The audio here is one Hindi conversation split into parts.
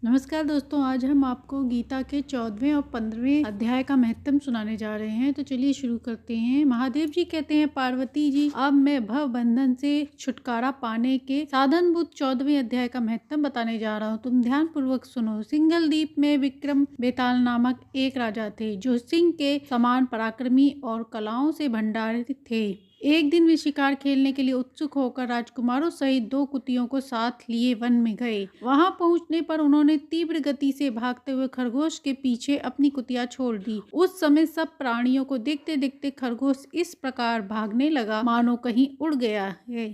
नमस्कार दोस्तों, आज हम आपको गीता के 14वें और 15वें अध्याय का महत्व सुनाने जा रहे हैं। तो चलिए शुरू करते हैं। महादेव जी कहते हैं, पार्वती जी अब मैं भव बंधन से छुटकारा पाने के साधनभूत 14वें अध्याय का महत्व बताने जा रहा हूँ। तुम ध्यान पूर्वक सुनो। सिंघल द्वीप में विक्रम बेताल नामक एक राजा थे जो सिंह के समान पराक्रमी और कलाओं से भंडारित थे। एक दिन वे शिकार खेलने के लिए उत्सुक होकर राजकुमारों सहित 2 कुतियों को साथ लिए वन में गए। वहां पहुंचने पर उन्होंने तीव्र गति से भागते हुए खरगोश के पीछे अपनी कुतिया छोड़ दी। उस समय सब प्राणियों को देखते देखते खरगोश इस प्रकार भागने लगा मानो कहीं उड़ गया है।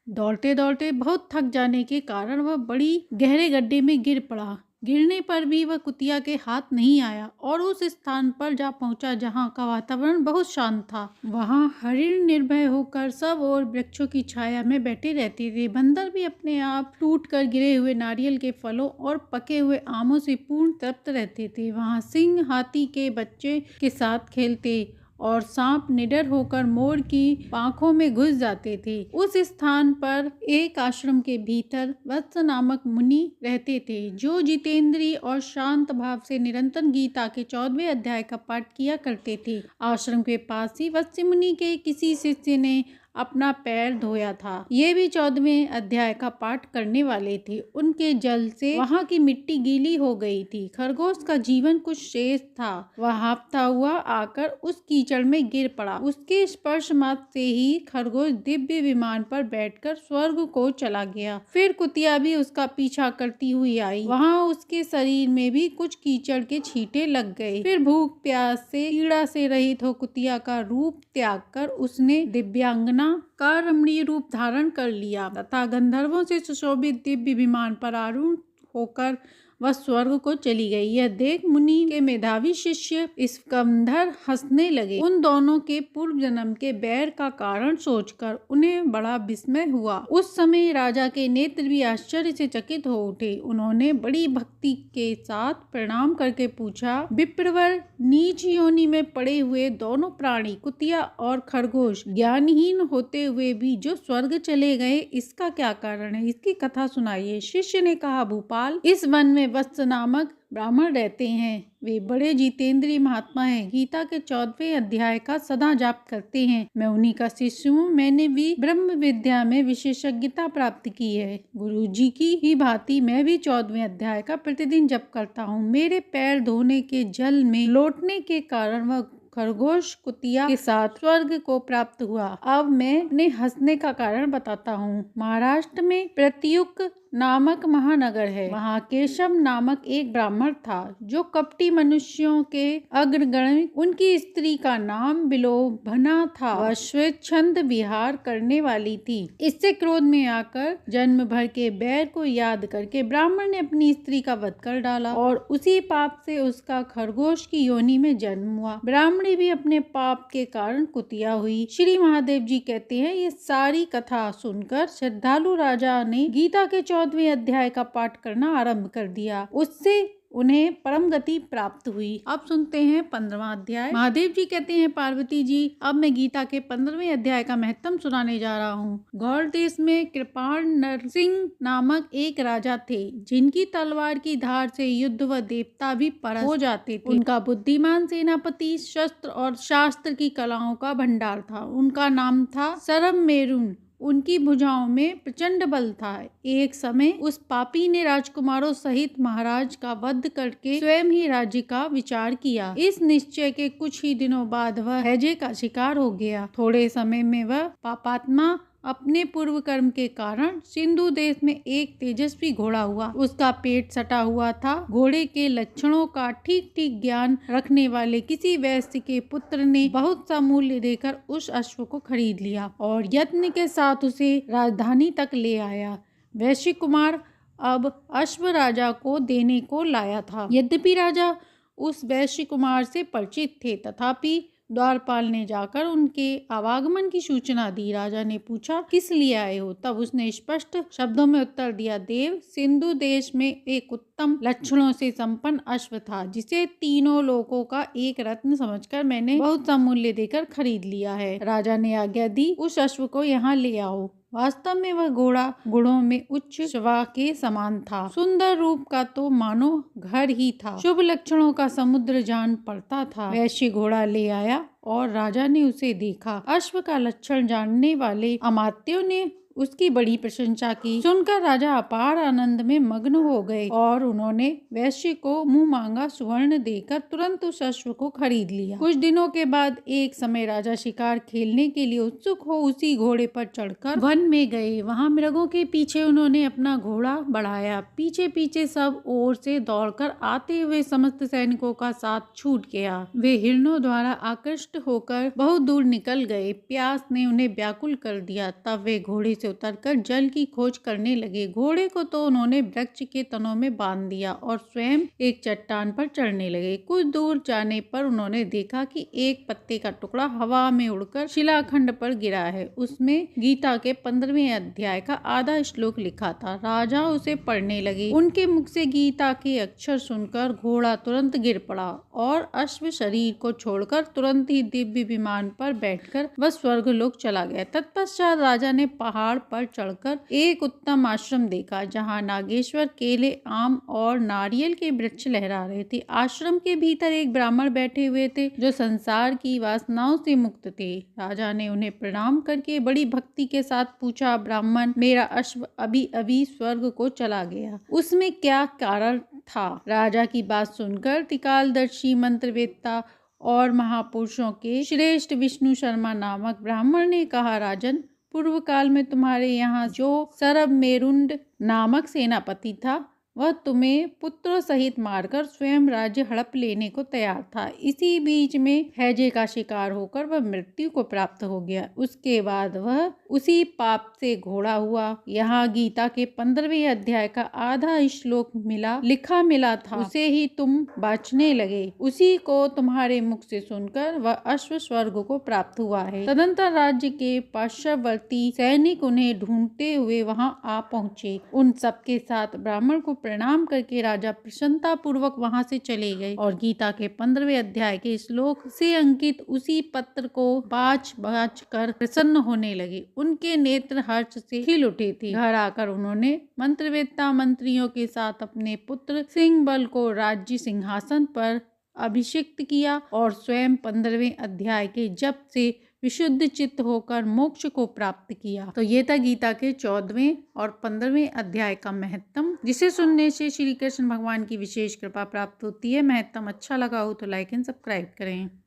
दौड़ते दौड़ते बहुत थक जाने के कारण वह बड़ी गहरे गड्ढे में गिर पड़ा। गिरने पर भी वह कुतिया के हाथ नहीं आया और उस स्थान पर जा पहुंचा जहां का वातावरण बहुत शांत था। वहां हरिण निर्भय होकर सब और वृक्षों की छाया में बैठे रहते थे। बंदर भी अपने आप टूट कर गिरे हुए नारियल के फलों और पके हुए आमों से पूर्ण तृप्त रहते थे। वहां सिंह हाथी के बच्चे के साथ खेलते और सांप निडर होकर मोर की पांखों में घुस जाते थे। उस स्थान पर एक आश्रम के भीतर वत्स नामक मुनि रहते थे जो जितेंद्रिय और शांत भाव से निरंतर गीता के 14वें अध्याय का पाठ किया करते थे। आश्रम के पास ही वत्स मुनि के किसी शिष्य ने अपना पैर धोया था। ये भी 14वें अध्याय का पाठ करने वाले थे। उनके जल से वहां की मिट्टी गीली हो गई थी। खरगोश का जीवन कुछ शेष था। वह हाँफता हुआ आकर उस कीचड़ में गिर पड़ा। उसके स्पर्श मात्र से ही खरगोश दिव्य विमान पर बैठकर स्वर्ग को चला गया। फिर कुतिया भी उसका पीछा करती हुई आई। वहां उसके शरीर में भी कुछ कीचड़ के छींटे लग गए। फिर भूख प्यास से पीड़ा से रहित हो कुतिया का रूप त्याग कर उसने दिव्यांगना का रमणीय रूप धारण कर लिया तथा गंधर्वों से सुशोभित दिव्य विमान पर आरूढ़ होकर वह स्वर्ग को चली गई। यह देख मुनि के मेधावी शिष्य स्कंधर हंसने लगे। उन दोनों के पूर्व जन्म के बैर का कारण सोचकर उन्हें बड़ा विस्मय हुआ। उस समय राजा के नेत्र भी आश्चर्य से चकित हो उठे। उन्होंने बड़ी भक्ति के साथ प्रणाम करके पूछा, विप्रवर, नीच योनि में पड़े हुए दोनों प्राणी कुतिया और खरगोश ज्ञानहीन होते हुए भी जो स्वर्ग चले गए, इसका क्या कारण है? इसकी कथा सुनाइए। शिष्य ने कहा, भूपाल, इस वन में वत्स नामक ब्राह्मण रहते हैं। वे बड़े जितेंद्रिय महात्मा हैं। गीता के 14वें अध्याय का सदा जाप करते हैं। मैं उन्हीं का शिष्य हूँ। मैंने भी ब्रह्म विद्या में विशेषज्ञता प्राप्त की है। गुरु जी की ही भांति मैं भी 14वें अध्याय का प्रतिदिन जप करता हूँ। मेरे पैर धोने के जल में लौटने के कारण वह खरगोश कुतिया के साथ स्वर्ग को प्राप्त हुआ। अब मैं अपने हंसने का कारण बताता हूँ। महाराष्ट्र में प्रत्युक नामक महानगर है। वहाँ केशव नामक एक ब्राह्मण था जो कपटी मनुष्यों के अग्रगण्य। उनकी स्त्री का नाम विलोभना था। वह स्वेच्छंद विहार करने वाली थी। इससे क्रोध में आकर जन्म भर के बैर को याद करके ब्राह्मण ने अपनी स्त्री का वध कर डाला और उसी पाप से उसका खरगोश की योनि में जन्म हुआ। ब्राह्मणी भी अपने पाप के कारण कुतिया हुई। श्री महादेव जी कहते हैं, ये सारी कथा सुनकर श्रद्धालु राजा ने गीता के 14वें अध्याय का पाठ करना आरंभ कर दिया। उससे उन्हें परम गति प्राप्त हुई। अब सुनते हैं 15वां अध्याय। महादेव जी कहते हैं, पार्वती जी अब मैं गीता के 15वें अध्याय का महत्व सुनाने जा रहा हूँ। गौड़ देश में कृपाण नरसिंह नामक एक राजा थे जिनकी तलवार की धार से युद्ध व देवता भी परस्त हो जाते थे। उनका बुद्धिमान सेनापति शस्त्र और शास्त्र की कलाओं का भंडार था। उनका नाम था सरवमेरुन। उनकी भुजाओं में प्रचंड बल था। एक समय उस पापी ने राजकुमारों सहित महाराज का वध करके स्वयं ही राज्य का विचार किया। इस निश्चय के कुछ ही दिनों बाद वह हैजे का शिकार हो गया। थोड़े समय में वह पापात्मा अपने पूर्व कर्म के कारण सिंधु देश में एक तेजस्वी घोड़ा हुआ। उसका पेट सटा हुआ था। घोड़े के लक्षणों का ठीक ठीक ज्ञान रखने वाले किसी वैश्य के पुत्र ने बहुत सा मूल्य देकर उस अश्व को खरीद लिया और यत्न के साथ उसे राजधानी तक ले आया। वैश्य कुमार अब अश्व राजा को देने को लाया था। यद्यपि राजा उस वैश्य कुमार से परिचित थे, तथापि द्वारपाल ने जाकर उनके आवागमन की सूचना दी। राजा ने पूछा, किस लिए आए हो? तब उसने स्पष्ट शब्दों में उत्तर दिया, देव, सिंधु देश में एक उत्तम लक्षणों से संपन्न अश्व था जिसे तीनों लोकों का एक रत्न समझकर मैंने बहुत सा मूल्य देकर खरीद लिया है। राजा ने आज्ञा दी, उस अश्व को यहाँ ले आओ। वास्तव में वह घोड़ा गुणों में उच्च श्वा के समान था, सुंदर रूप का तो मानो घर ही था, शुभ लक्षणों का समुद्र जान पड़ता था। वैश्य घोड़ा ले आया और राजा ने उसे देखा। अश्व का लक्षण जानने वाले अमात्यों ने उसकी बड़ी प्रशंसा की। सुनकर राजा अपार आनंद में मग्न हो गए और उन्होंने वैश्य को मुंह मांगा सुवर्ण देकर तुरंत उस अश्व को खरीद लिया। कुछ दिनों के बाद एक समय राजा शिकार खेलने के लिए उत्सुक हो उसी घोड़े पर चढ़कर वन में गए। वहां मृगों के पीछे उन्होंने अपना घोड़ा बढ़ाया। पीछे पीछे सब ओर से दौड़कर आते हुए समस्त सैनिकों का साथ छूट गया। वे हिरणों द्वारा आकृष्ट होकर बहुत दूर निकल गए। प्यास ने उन्हें व्याकुल कर दिया। तब वे घोड़े से उतरकर जल की खोज करने लगे। घोड़े को तो उन्होंने वृक्ष के तनों में बांध दिया और स्वयं एक चट्टान पर चढ़ने लगे। कुछ दूर जाने पर उन्होंने देखा कि एक पत्ते का टुकड़ा हवा में उड़कर शिलाखंड पर गिरा है। उसमें गीता के 15वें अध्याय का आधा श्लोक लिखा था। राजा उसे पढ़ने लगे। उनके मुख से गीता के अक्षर सुनकर घोड़ा तुरंत गिर पड़ा और अश्व शरीर को छोड़कर तुरंत ही दिव्य विमान पर बैठकर वह स्वर्गलोक चला गया। तत्पश्चात राजा ने पहाड़ पर चढ़कर एक उत्तम आश्रम देखा, जहाँ नागेश्वर केले, आम और नारियल के वृक्ष लहरा रहे थे। आश्रम के भीतर एक ब्राह्मण बैठे हुए थे जो संसार की वासनाओं से मुक्त थे। राजा ने उन्हें प्रणाम करके बड़ी भक्ति के साथ पूछा, ब्राह्मण, मेरा अश्व अभी अभी स्वर्ग को चला गया, उसमें क्या कारण था? राजा की बात सुनकर त्रिकालदर्शी मंत्रवेत्ता और महापुरुषों के श्रेष्ठ विष्णु शर्मा नामक ब्राह्मण ने कहा, राजन, पूर्व काल में तुम्हारे यहाँ जो सरब मेरुंड नामक सेनापति था, वह तुम्हें पुत्र सहित मारकर स्वयं राज्य हड़प लेने को तैयार था। इसी बीच में हैजे का शिकार होकर वह मृत्यु को प्राप्त हो गया। उसके बाद वह उसी पाप से घोड़ा हुआ। यहाँ गीता के 15वें अध्याय का आधा श्लोक लिखा मिला था, उसे ही तुम बाँचने लगे। उसी को तुम्हारे मुख से सुनकर वह अश्व स्वर्ग को प्राप्त हुआ है। तदंतर राज्य के पार्श्ववर्ती सैनिक उन्हें ढूंढते हुए वहाँ आ पहुँचे। उन सबके साथ ब्राह्मण को प्रणाम करके राजा प्रसन्नता पूर्वक वहां से चले गए और गीता के 15वें अध्याय के श्लोक से अंकित उसी पत्र को बाँच कर प्रसन्न होने लगे। उनके नेत्र हर्ष से खिल उठे थे। घर आकर उन्होंने मंत्रवेत्ता मंत्रियों के साथ अपने पुत्र सिंहबल को राज्य सिंहासन पर अभिषिक्त किया और स्वयं 15वें अध्याय के जप से विशुद्ध चित्त होकर मोक्ष को प्राप्त किया। तो ये था गीता के 14वें और 15वें अध्याय का महत्तम, जिसे सुनने से श्री कृष्ण भगवान की विशेष कृपा प्राप्त होती है। महत्तम अच्छा लगा हो तो लाइक एंड सब्सक्राइब करें।